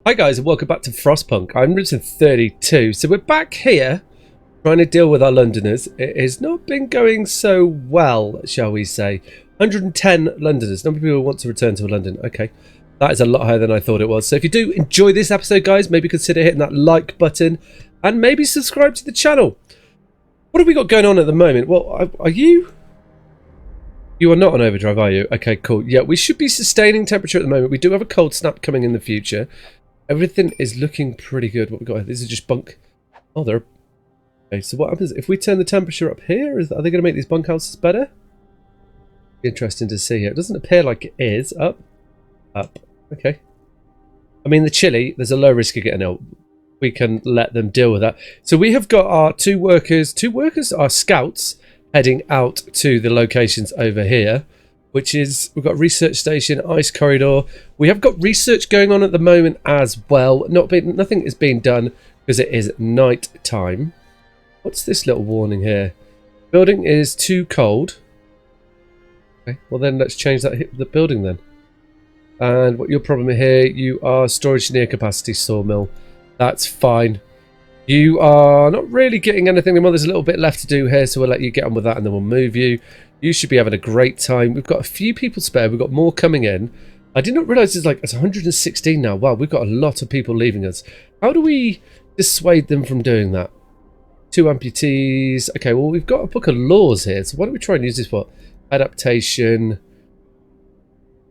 Hi guys and welcome back to Frostpunk. I'm written 32, so we're back here trying to deal with our Londoners. It has not been going so well, shall we say. 110 Londoners. Number of people want to return to London. Okay, that is a lot higher than I thought it was. So if you do enjoy this episode, guys, maybe consider hitting that like button and maybe subscribe to the channel. What have we got going on at the moment? Well, are you... You are not on overdrive, are you? Okay, cool. Yeah, we should be sustaining temperature at the moment. We do have a cold snap coming in the future. Everything is looking pretty good. What we got here? This is just bunk. Oh, they're... Okay, so what happens if we turn the temperature up here? Are they going to make these bunkhouses better? Interesting to see here. It doesn't appear like it is. Up. Up. Okay. I mean, the chilly, there's a low risk of getting ill. We can let them deal with that. So we have got our two workers, our scouts, heading out to the locations over here. Which is, we've got research station, ice corridor. We have got research going on at the moment as well. Nothing is being done because it is night time. What's this little warning here? Building is too cold. Okay, well then let's change that the building then. And what your problem here? You are storage near capacity sawmill. That's fine. You are not really getting anything. Well, there's a little bit left to do here, so we'll let you get on with that and then we'll move you. You should be having a great time. We've got a few people spare. We've got more coming in. I did not realise it's 116 now. Wow, we've got a lot of people leaving us. How do we dissuade them from doing that? 2 amputees. Okay, well, we've got a book of laws here. So why don't we try and use this for adaptation,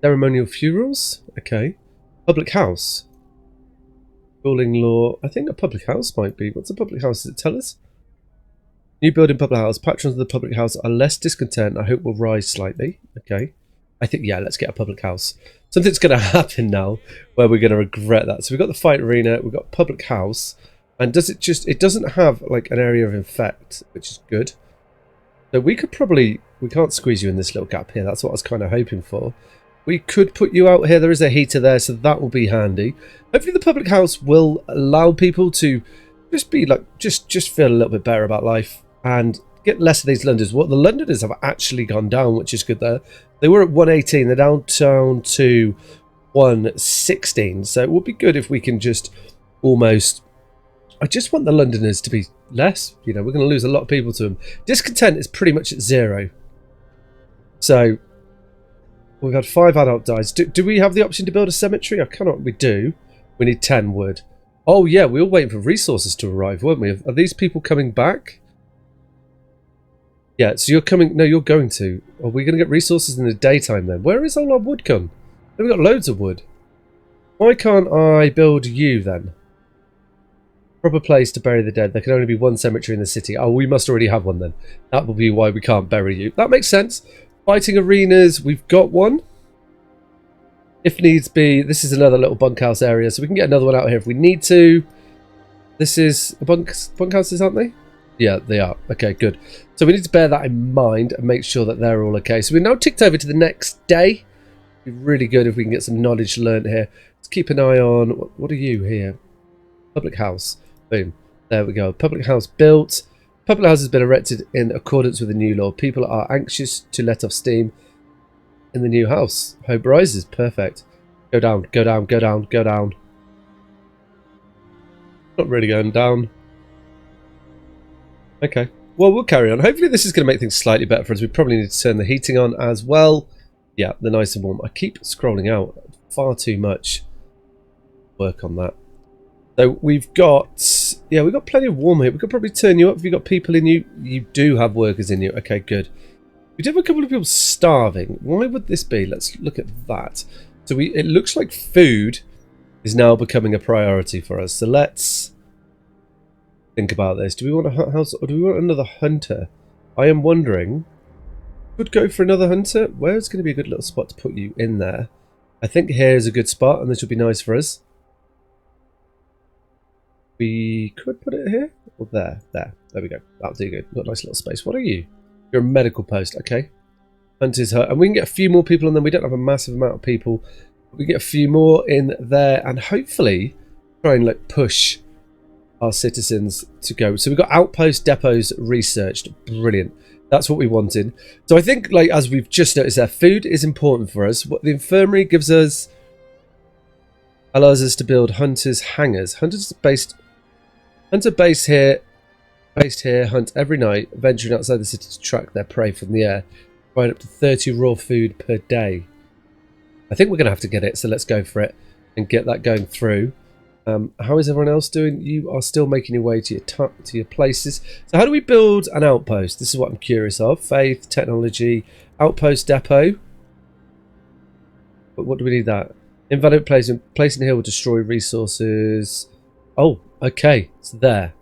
ceremonial funerals? Okay. Public house. Schooling law. I think a public house might be. What's a public house? Does it tell us? New building public house. Patrons of the public house are less discontent. I hope will rise slightly. Okay. I think, yeah, let's get a public house. Something's going to happen now where we're going to regret that. So we've got the fight arena. We've got public house. And does it just... It doesn't have, like, an area of infect, which is good. So we could probably... We can't squeeze you in this little gap here. That's what I was kind of hoping for. We could put you out here. There is a heater there, so that will be handy. Hopefully the public house will allow people to just be, like, just feel a little bit better about life. And get less of these Londoners. Well, the Londoners have actually gone down, which is good there. They were at 118. They're down to 116. So it would be good if we can just almost... I just want the Londoners to be less. You know, we're going to lose a lot of people to them. Discontent is pretty much at 0. So we've had 5 adult dies. Do we have the option to build a cemetery? I cannot. We do. We need 10 wood. Oh, yeah. We were waiting for resources to arrive, weren't we? Are these people coming back? Yeah, so you're coming... No, you're going to. Are we going to get resources in the daytime then? Where is all our wood gone? We've got loads of wood. Why can't I build you then? Proper place to bury the dead. There can only be 1 cemetery in the city. Oh, we must already have one then. That will be why we can't bury you. That makes sense. Fighting arenas. We've got one. If needs be. This is another little bunkhouse area. So we can get another one out here if we need to. This is... Bunkhouses, aren't they? Yeah, they are. Okay, good. So we need to bear that in mind and make sure that they're all okay. So we're now ticked over to the next day. It'd be really good if we can get some knowledge learnt here. Let's keep an eye on... What are you here? Public house. Boom. There we go. Public house built. Public house has been erected in accordance with the new law. People are anxious to let off steam in the new house. Hope rises. Perfect. Go down, go down, go down, go down. Not really going down. Okay, well, we'll carry on. Hopefully this is going to make things slightly better for us. We probably need to turn the heating on as well. Yeah, they're nice and warm. I keep scrolling out far too much. Work on that. So we've got... Yeah, we've got plenty of warm here. We could probably turn you up if you've got people in you. You do have workers in you. Okay, good. We do have a couple of people starving. Why would this be? Let's look at that. So it looks like food is now becoming a priority for us. So let's... think about this. Do we want a house or do we want another hunter? I am wondering. Could go for another hunter. Where's going to be a good little spot to put you in there? I think here is a good spot and this would be nice for us. We could put it here or there. There we go. That'll do good. Got a nice little space. What are you? You're a medical post. Okay. Hunter's hut. And we can get a few more people on them. We don't have a massive amount of people. We get a few more in there and hopefully try and like push our citizens to go. So we've got outpost depots researched. Brilliant. That's what we wanted. So I think, like, as we've just noticed there, food is important for us. What the infirmary gives us allows us to build hunters' hangars. Hunter base here, based here, hunt every night, venturing outside the city to track their prey from the air, provide up to 30 raw food per day. I think we're going to have to get it, so let's go for it and get that going through. How is everyone else doing? You are still making your way to your places. So how do we build an outpost? This is what I'm curious of. Faith, technology, outpost depot. But what do we need that? Invalid placement. Placing here will destroy resources. Oh, okay. It's there.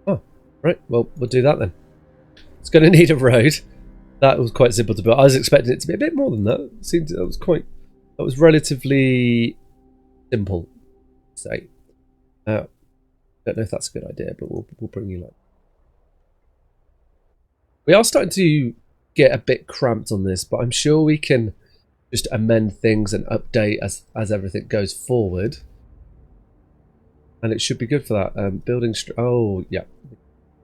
Oh, right. Well, we'll do that then. It's going to need a road. That was quite simple to build. I was expecting it to be a bit more than that. It seemed that was relatively simple. Say, don't know if that's a good idea, but we'll bring you like. We are starting to get a bit cramped on this, but I'm sure we can just amend things and update as everything goes forward, and it should be good for that. Building. Oh yeah,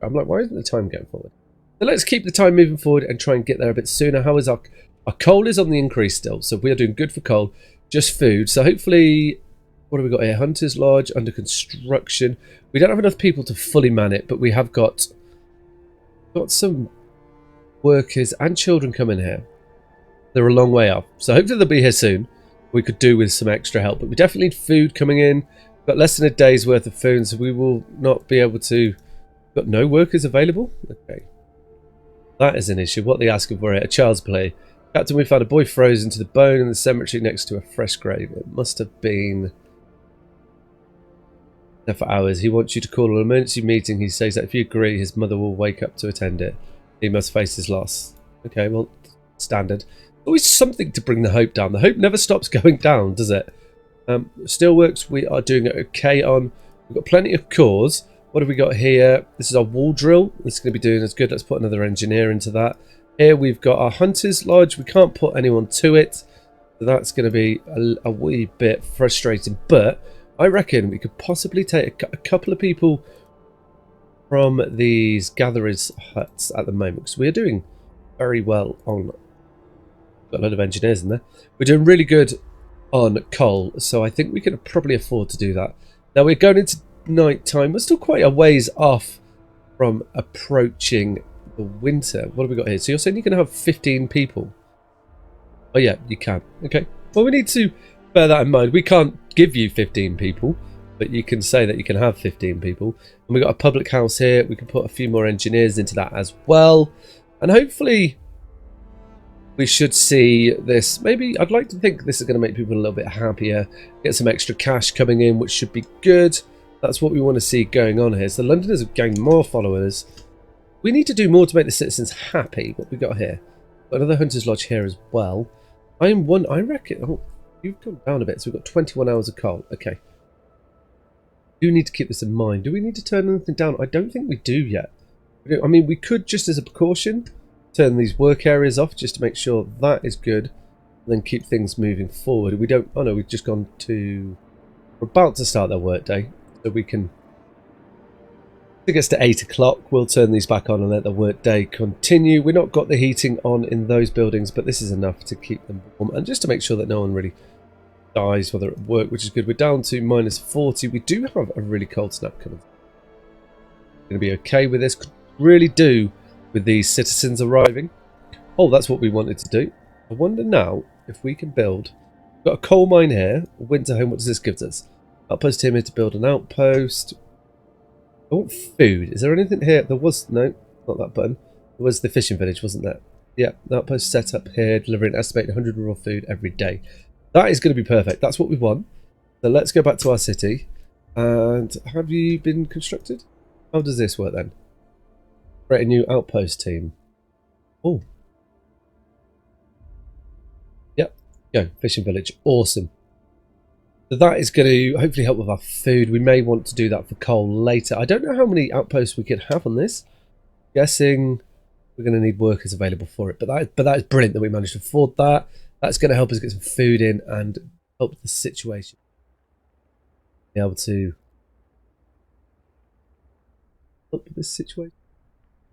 I'm like, why isn't the time going forward? So let's keep the time moving forward and try and get there a bit sooner. How is our coal is on the increase still, so we are doing good for coal. Just food. So hopefully. What have we got here? Hunter's Lodge under construction. We don't have enough people to fully man it, but we have got some workers and children coming here. They're a long way off, so hopefully they'll be here soon. We could do with some extra help, but we definitely need food coming in. We've got less than a day's worth of food, so we will not be able to. We've got no workers available. Okay, that is an issue. What are they asking for here? A child's play. Captain, we found a boy frozen to the bone in the cemetery next to a fresh grave. It must have been there for hours. He wants you to call an emergency meeting. He says that if you agree, his mother will wake up to attend it. He must face his loss. Okay, well, standard. Always something to bring the hope down. The hope never stops going down, does it? Steelworks, we are doing it okay on. We've got plenty of cores. What have we got here? This is our wall drill. This is going to be doing as good. Let's put another engineer into that. Here we've got our Hunter's Lodge. We can't put anyone to it. So that's going to be a wee bit frustrating. But I reckon we could possibly take a couple of people from these gatherers' huts at the moment, because we're doing very well on. Got a lot of engineers in there. We're doing really good on coal, so I think we can probably afford to do that. Now we're going into night time. We're still quite a ways off from approaching the winter. What have we got here? So you're saying you can have 15 people? Oh yeah, you can. Okay. Well, we need to bear that in mind. We can't give you 15 people, but you can say that you can have 15 people. And we've got a public house here. We can put a few more engineers into that as well. And hopefully we should see this. Maybe I'd like to think this is going to make people a little bit happier, get some extra cash coming in, which should be good. That's what we want to see going on here. So the Londoners have gained more followers. We need to do more to make the citizens happy. What we got here? Got another Hunter's Lodge here as well. I reckon. Oh, you've gone down a bit. So we've got 21 hours of coal. Okay. Do need to keep this in mind. Do we need to turn anything down? I don't think we do yet. I mean, we could, just as a precaution, turn these work areas off just to make sure that is good, and then keep things moving forward. We don't. Oh no, we've just gone to. We're about to start their work day, so we can. If it gets to 8 o'clock, we'll turn these back on and let the work day continue. We've not got the heating on in those buildings, but this is enough to keep them warm and just to make sure that no one really dies while they're at work, which is good. We're down to minus 40. We do have a really cold snap coming. Going to be okay with this. Could really do with these citizens arriving. Oh, that's what we wanted to do. I wonder now if we can build. We've got a coal mine here. A winter home. What does this give us? Outpost here to build an outpost. I want food. Is there anything here? There was no, not that button. There was the fishing village, wasn't there? Yeah, the outpost set up here, delivering an estimated 100 raw food every day. That is going to be perfect. That's what we want. So let's go back to our city. And have you been constructed? How does this work then? Create a new outpost team. Oh. Yep. Go. Fishing village. Awesome. So that is going to hopefully help with our food. We may want to do that for coal later. I don't know how many outposts we can have on this. Guessing we're going to need workers available for it. But that is brilliant that we managed to afford that. That's going to help us get some food in and help the situation. Be able to help this situation.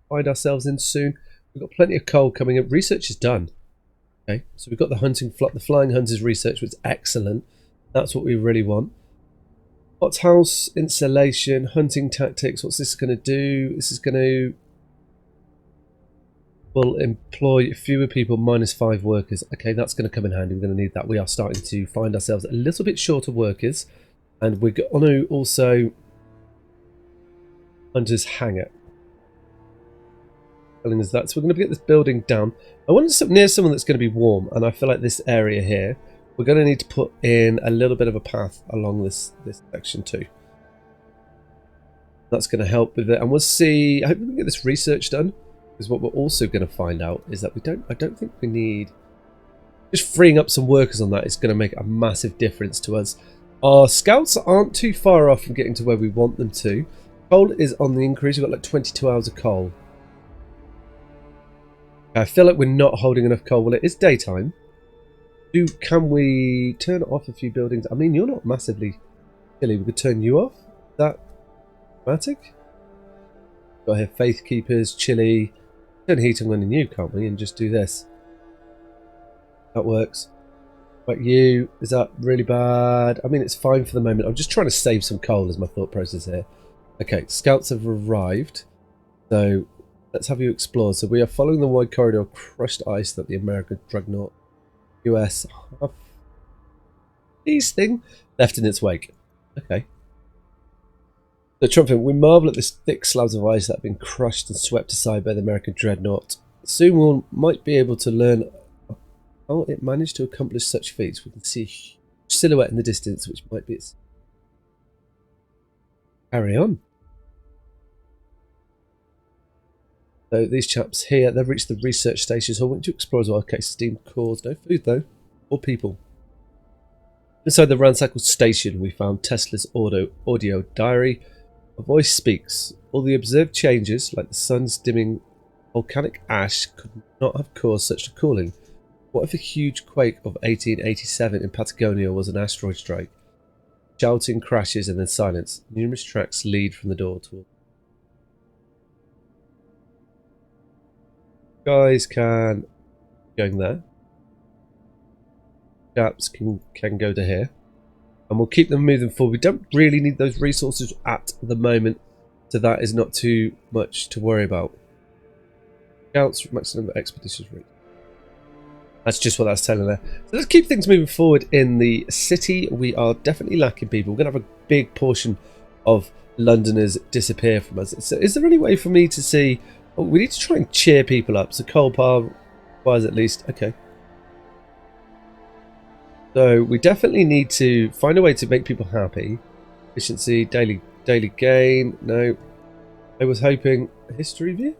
Find ourselves in soon. We've got plenty of coal coming in. Research is done. Okay, so we've got the flying hunters research, which is excellent. That's what we really want. Hothouse installation, hunting tactics. What's this going to do? This is going to will employ fewer people, -5 workers. Okay, that's going to come in handy. We're going to need that. We are starting to find ourselves a little bit short of workers, and we're going to also Hunter's Hangar. Telling us that. So we're going to get this building down. I want it near someone that's going to be warm, and I feel like this area here, we're going to need to put in a little bit of a path along this section too. That's going to help with it, and we'll see. I hope we can get this research done. Because what we're also going to find out is that I don't think we need, just freeing up some workers on that is going to make a massive difference to us. Our scouts aren't too far off from getting to where we want them to. Coal is on the increase. We've got like 22 hours of coal. I feel like we're not holding enough coal. Well, it is daytime. Can we turn off a few buildings? I mean, you're not massively chilly. We could turn you off. Is that dramatic? Got here Faith Keepers, chilly. Turn heating on in you, can't we? And just do this. That works. But you, is that really bad? I mean, it's fine for the moment. I'm just trying to save some coal as my thought process here. Okay, scouts have arrived. So let's have you explore. So we are following the wide corridor of crushed ice that the American dreadnought US Half-Peace thing left in its wake. Okay. So Trumpet, we marvel at this thick slabs of ice that have been crushed and swept aside by the American dreadnought. Soon we might be able to learn how it managed to accomplish such feats. We can see a huge silhouette in the distance, which might be its... Carry on. So these chaps here, they've reached the research station, so I want you to explore as well. Okay, steam cores, no food though, or people. Inside the ransacked station, we found Tesla's audio diary. A voice speaks. All the observed changes, like the sun's dimming volcanic ash, could not have caused such a cooling. What if a huge quake of 1887 in Patagonia was an asteroid strike? Shouting, crashes, and then silence. Numerous tracks lead from the door toward... Guys can... going there. Chaps can go to here. And we'll keep them moving forward. We don't really need those resources at the moment, so that is not too much to worry about. Scouts, maximum expeditions reach. That's just what that's telling there. So let's keep things moving forward in the city. We are definitely lacking people. We're going to have a big portion of Londoners disappear from us. So is there any way for me to see... Oh, we need to try and cheer people up. So coal pile wise at least. Okay. So we definitely need to find a way to make people happy. Efficiency, daily gain. No. I was hoping history view.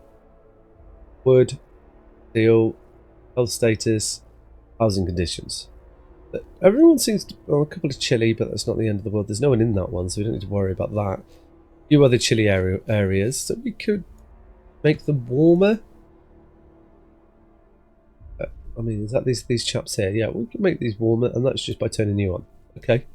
Wood, steel, health status, housing conditions. But everyone seems to, well, a couple of chilly, but that's not the end of the world. There's no one in that one, so we don't need to worry about that. A few other chilly areas, so we could make them warmer. I mean, is that these chaps here? Yeah, we can make these warmer, and that's just by turning you on. Okay.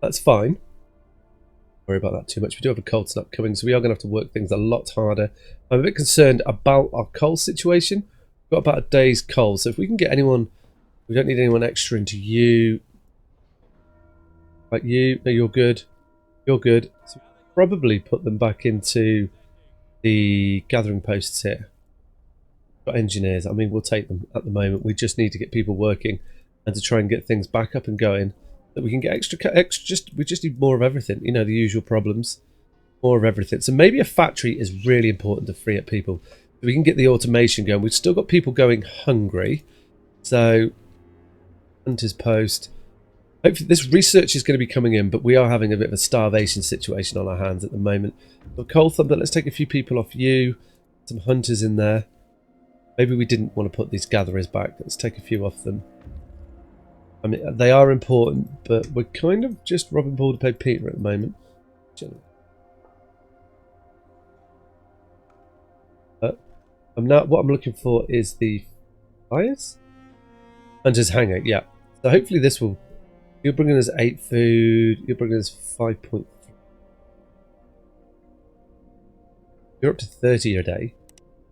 That's fine. Don't worry about that too much. We do have a cold snap coming, so we are going to have to work things a lot harder. I'm a bit concerned about our coal situation. We've got about a day's coal, so if we can get anyone... We don't need anyone extra into you. Like you. No, you're good. You're good. So we'll probably put them back into the gathering posts here. Engineers, I mean, we'll take them at the moment. We just need to get people working and to try and get things back up and going, that we can get extra we just need more of everything, you know, the usual problems, more of everything. So maybe a factory is really important to free up people so we can get the automation going. We've still got people going hungry, so Hunter's Post. Hopefully this research is going to be coming in, but we are having a bit of a starvation situation on our hands at the moment. So Coal Thumper, let's take a few people off you, some hunters in there. Maybe we didn't want to put these gatherers back. Let's take a few off them. I mean, they are important, but we're kind of just robbing Paul to pay Peter at the moment. What I'm looking for is the fires? Hunter's Hangar, yeah. So hopefully this will... You're bringing us 8 food. You're bringing us 5.3. You're up to 30 a day.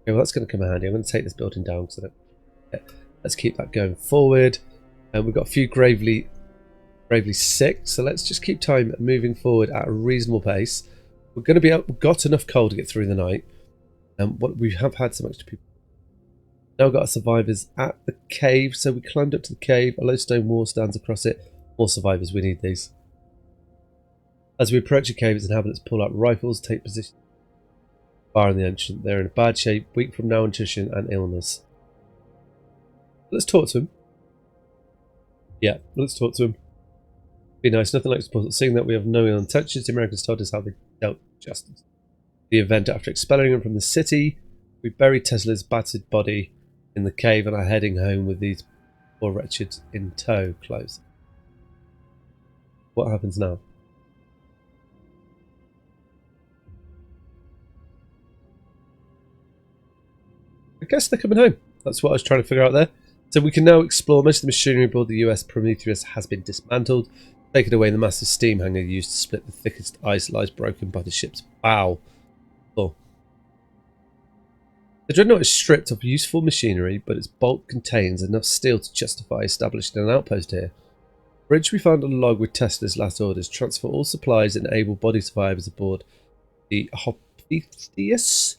Okay, well that's going to come in handy. I'm going to take this building down because I don't... Yeah, let's keep that going forward. And we've got a few gravely Bravely 6. So let's just keep time moving forward at a reasonable pace. We're going to be up. We've got enough coal to get through the night. And what we have had some extra people. Now we've got our survivors at the cave. So we climbed up to the cave. A low stone wall stands across it. More survivors. We need these. As we approach the cave, its inhabitants pull out rifles, take position. Fire in the entrance. They're in bad shape, weak from malnutrition and illness. Let's talk to them. Yeah, let's talk to them. Be nice, nothing like support. Seeing that we have no ill intentions, the Americans told us how they dealt with justice. The event, after expelling him from the city, we buried Tesla's battered body in the cave and are heading home with these poor wretches in tow. Close. What happens now? I guess they're coming home. That's what I was trying to figure out there. So we can now explore. Most of the machinery aboard the US Prometheus has been dismantled. Taken away, the massive steam hangar used to split the thickest ice lies broken by the ship's bow. Oh. The Dreadnought is stripped of useful machinery, but its bulk contains enough steel to justify establishing an outpost here. Bridge, we found a log with Tesla's last orders. Transfer all supplies and able-bodied survivors aboard the Prometheus.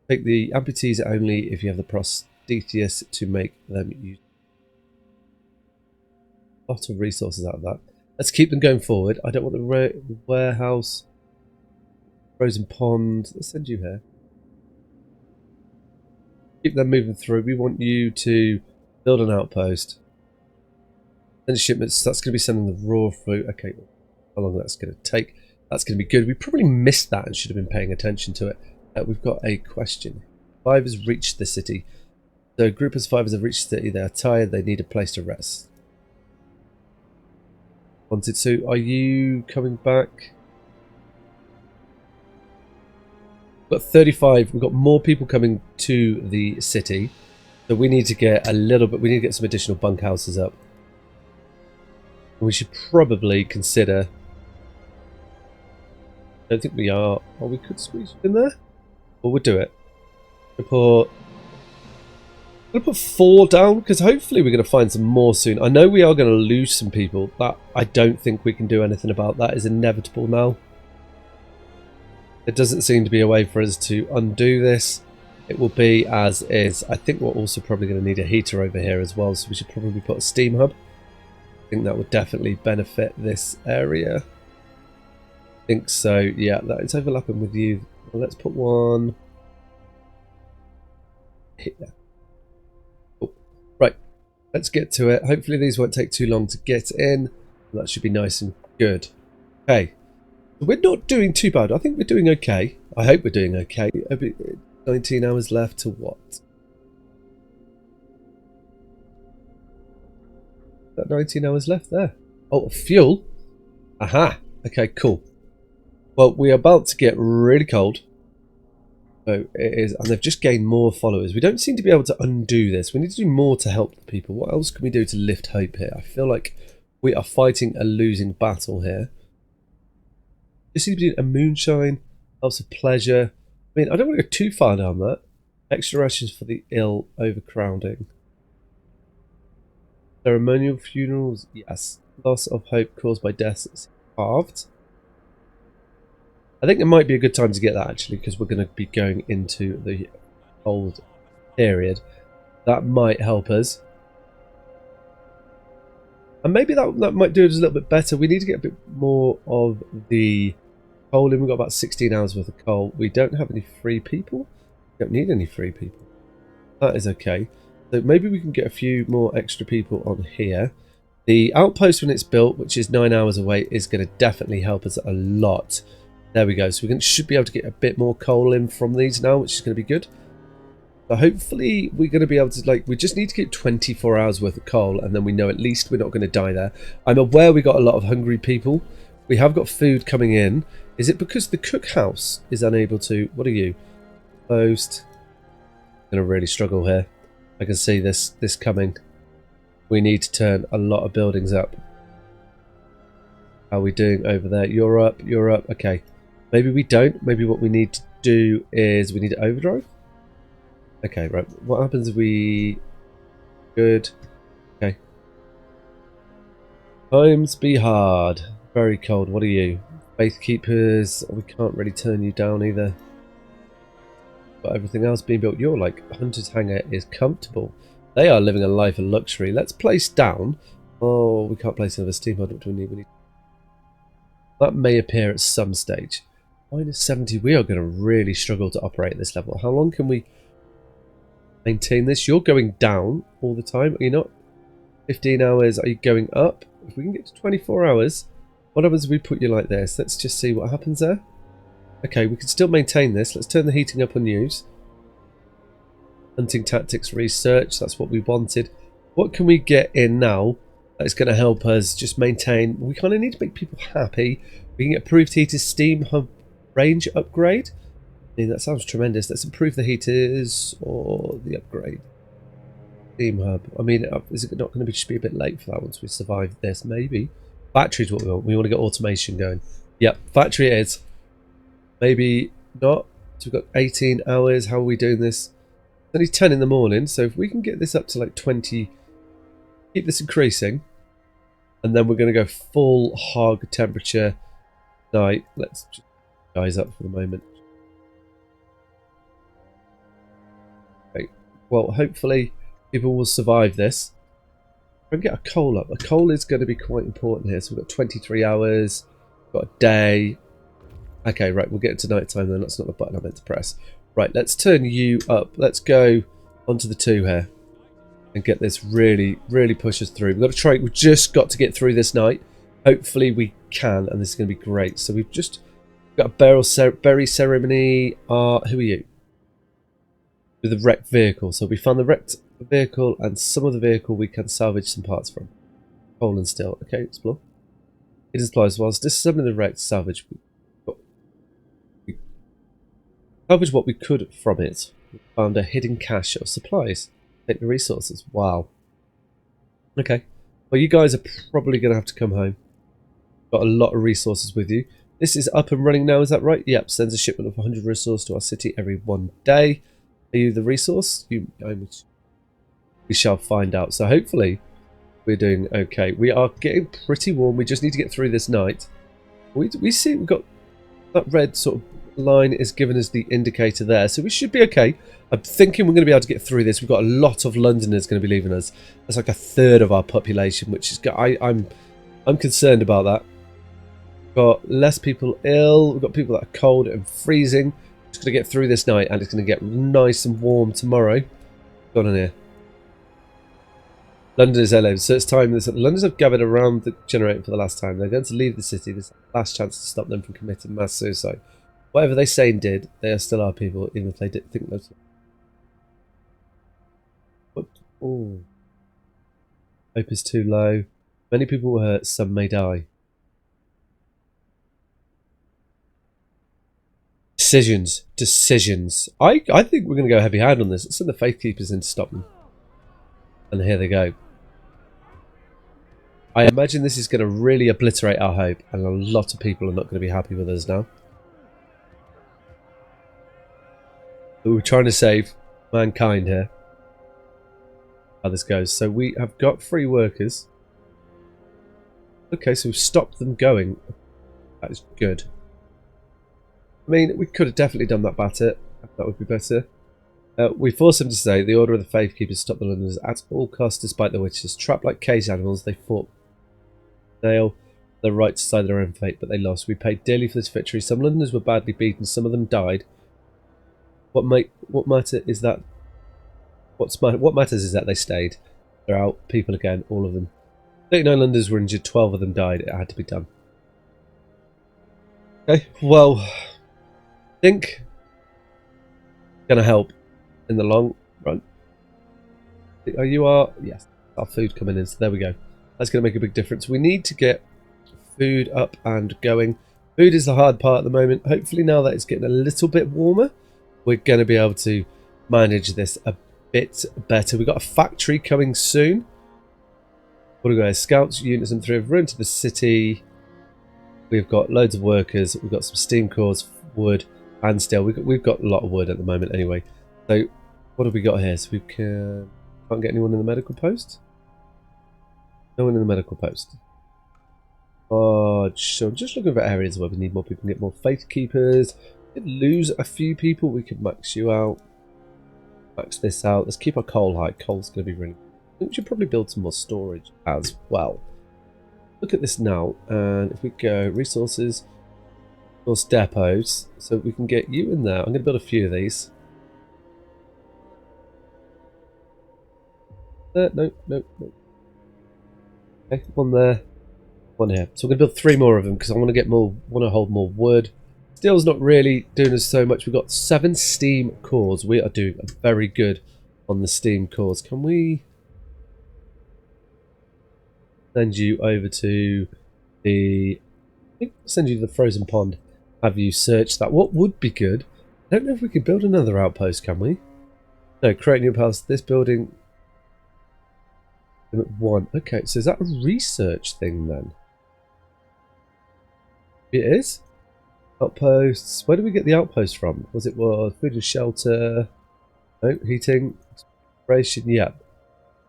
Take the amputees only if you have the prosthesis to make them use. A lot of resources out of that. Let's keep them going forward. I don't want the warehouse. Frozen pond. Let's send you here. Keep them moving through. We want you to build an outpost. Send shipments. That's going to be sending the raw fruit. Okay, how long that's going to take. That's going to be good. We probably missed that and should have been paying attention to it. We've got a question. Survivors reached the city. So a group of survivors have reached the city. They are tired. They need a place to rest. Wanted to. Are you coming back? We've got 35. We've got more people coming to the city. So we need to get a little bit. We need to get some additional bunkhouses up. And we should probably consider. I don't think we are. Oh, we could squeeze in there. Well, we'll do it. I'm going to put 4 down because hopefully we're going to find some more soon. I know we are going to lose some people. That I don't think we can do anything about. That is inevitable now. There doesn't seem to be a way for us to undo this. It will be as is. I think we're also probably going to need a heater over here as well. So we should probably put a steam hub. I think that would definitely benefit this area. I think so. Yeah, that is overlapping with you. Well, let's put one here. Oh, right, let's get to it. Hopefully these won't take too long to get in. That should be nice and good. Okay, we're not doing too bad. I think we're doing okay. I hope we're doing okay. 19 hours left to what? That 19 hours left there. Oh, fuel. Aha. Okay, cool. Well, we're about to get really cold. So it is, and they've just gained more followers. We don't seem to be able to undo this. We need to do more to help the people. What else can we do to lift hope here? I feel like we are fighting a losing battle here. This seems to be a moonshine, house of pleasure. I mean, I don't want to go too far down that. Extra rations for the ill, overcrowding. Ceremonial funerals, yes. Loss of hope caused by deaths halved. I think it might be a good time to get that actually, because we're going to be going into the cold period. That might help us. And maybe that might do us a little bit better. We need to get a bit more of the coal in. We've got about 16 hours worth of coal. We don't have any free people. We don't need any free people. That is okay. So maybe we can get a few more extra people on here. The outpost when it's built, which is 9 hours away, is going to definitely help us a lot. There we go. So we should be able to get a bit more coal in from these now, which is going to be good. So hopefully we're going to be able to, we just need to get 24 hours worth of coal, and then we know at least we're not going to die there. I'm aware we got a lot of hungry people. We have got food coming in. Is it because the cookhouse is unable to... What are you? Closed. I'm going to really struggle here. I can see this coming. We need to turn a lot of buildings up. How are we doing over there? You're up. You're up. Okay. Maybe we don't. Maybe what we need to do is we need to overdrive. Okay, right. What happens if we... Good. Okay. Times be hard. Very cold. What are you? Faith Keepers. We can't really turn you down either. But everything else being built. You're like, Hunter's Hangar is comfortable. They are living a life of luxury. Let's place down. Oh, we can't place another steam hub. What do we need? That may appear at some stage. -70. We are going to really struggle to operate at this level. How long can we maintain this? You're going down all the time. Are you not? 15 hours. Are you going up? If we can get to 24 hours, what happens if we put you like this? Let's just see what happens there. Okay, we can still maintain this. Let's turn the heating up on use. Hunting tactics research. That's what we wanted. What can we get in now that's going to help us just maintain? We kind of need to make people happy. We can get approved heaters, steam hub range upgrade. I mean, that sounds tremendous. Let's improve the heaters or the upgrade. Steam hub. I mean, is it not going to just be a bit late for that once we survive this? Maybe. Factory's what we want. We want to get automation going. Yep, factory it is. Maybe not. So we've got 18 hours. How are we doing this? It's only 10 in the morning. So if we can get this up to like 20, keep this increasing. And then we're going to go full hog temperature night. Let's just guys up for the moment. Okay. Well, hopefully people will survive this. We're going to get a coal up. A coal is going to be quite important here. So we've got 23 hours. We've got a day. Okay, right. We'll get into night time then. That's not the button I meant to press. Right, let's turn you up. Let's go onto the 2 here. And get this really, really push us through. We've got to try. We've just got to get through this night. Hopefully we can. And this is going to be great. So we've just got a berry ceremony. Who are you? With a wrecked vehicle. So we found the wrecked vehicle and some of the vehicle we can salvage some parts from. Coal and steel. Okay, explore. It supplies. Whilst disassembling the wrecked salvage, we salvage what we could from it. We found a hidden cache of supplies. Take the resources. Wow. Okay. Well, you guys are probably going to have to come home. Got a lot of resources with you. This is up and running now, is that right? Yep, sends a shipment of 100 resources to our city every 1 day. Are you the resource? We shall find out. So hopefully we're doing okay. We are getting pretty warm. We just need to get through this night. We see we've got that red sort of line is giving us the indicator there. So we should be okay. I'm thinking we're going to be able to get through this. We've got a lot of Londoners going to be leaving us. That's like 1/3 of our population, which is I'm concerned about that. We've got less people ill. We've got people that are cold and freezing. Just going to get through this night, and it's going to get nice and warm tomorrow. What's going on here? Londoners are alive. So it's time. The Londoners have gathered around the generator for the last time. They're going to leave the city. This is the last chance to stop them from committing mass suicide. Whatever they say and did, they are still our people, even if they didn't think those. Oh, hope is too low. Many people were hurt. Some may die. Decisions. I think we're going to go heavy hand on this. Let's send the Faith Keepers in to stop them. And here they go. I imagine this is going to really obliterate our hope, and a lot of people are not going to be happy with us now. But we're trying to save mankind here. How this goes. So we have got free workers. Okay, so we've stopped them going. That is good. I mean, we could have definitely done that better. That would be better. We forced them to say the order of the Faith Keepers stop the Londoners at all costs despite the witches. Trapped like caged animals, they fought the right to decide their own fate, but they lost. We paid dearly for this victory. Some Londoners were badly beaten, some of them died. What matter is that? What matters is that they stayed. They're out, people again, all of them. 39 Londoners were injured, 12 of them died. It had to be done. Okay, well, I think gonna help in the long run. Yes, our food coming in, so there we go. That's going to make a big difference. We need to get food up and going. Food is the hard part at the moment. Hopefully now that it's getting a little bit warmer, we're going to be able to manage this a bit better. We've got a factory coming soon. What do we got? Scouts, units and 3 have run to the city. We've got loads of workers. We've got some steam cores, wood and steel. We've got a lot of wood at the moment anyway. So what have we got here? So we can't get anyone in the medical post? No one in the medical post. Oh, so I'm just looking for areas where we need more people, get more faith keepers. We could lose a few people, we could max you out. Max this out. Let's keep our coal high. Coal's going to be really... I think we should probably build some more storage as well. Look at this now, and if we go resources, source depots, so we can get you in there. I'm going to build a few of these. No. Okay, one there, one here. So I'm going to build 3 more of them because I want to get more. Want to hold more wood. Steel's not really doing us so much. We've got 7 steam cores. We are doing very good on the steam cores. Can we send you over to the... I think I'll send you to the frozen pond. Have you searched that? What would be good? I don't know if we could build another outpost, can we? No, create new outpost. This building... 1. Okay, so is that a research thing then? It is? Outposts. Where did we get the outpost from? Was it food and shelter? No, heating. Exploration. Yeah.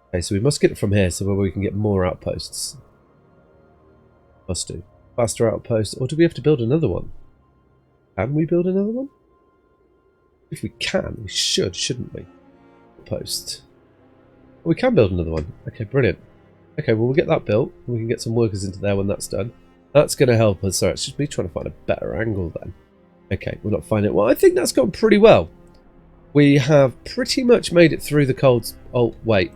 Okay, so we must get it from here, so where we can get more outposts. Must do. Faster outpost. Or do we have to build another one? Can we build another one? If we can, we should, shouldn't we? Outpost. We can build another one. Okay, brilliant. Okay, well, we'll get that built. We can get some workers into there when that's done. That's going to help us. Sorry, it's just me trying to find a better angle then. Okay, we're not finding it. Well, I think that's gone pretty well. We have pretty much made it through the cold... Oh, wait.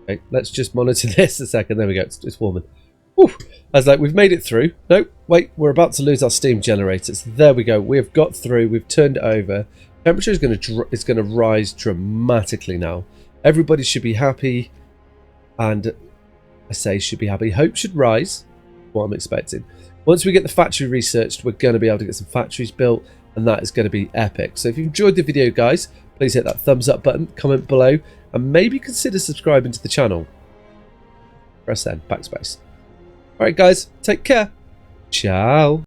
Okay, let's just monitor this a second. There we go. It's warming. Whew. I was like, we've made it through. No, wait. We're about to lose our steam generators. There we go. We have got through. We've turned it over. Temperature is going to rise dramatically now. Everybody should be happy. And I say should be happy. Hope should rise. What I'm expecting. Once we get the factory researched, we're going to be able to get some factories built. And that is going to be epic. So if you enjoyed the video, guys, please hit that thumbs up button, comment below, and maybe consider subscribing to the channel. Press N, backspace. Alright guys, take care. Ciao.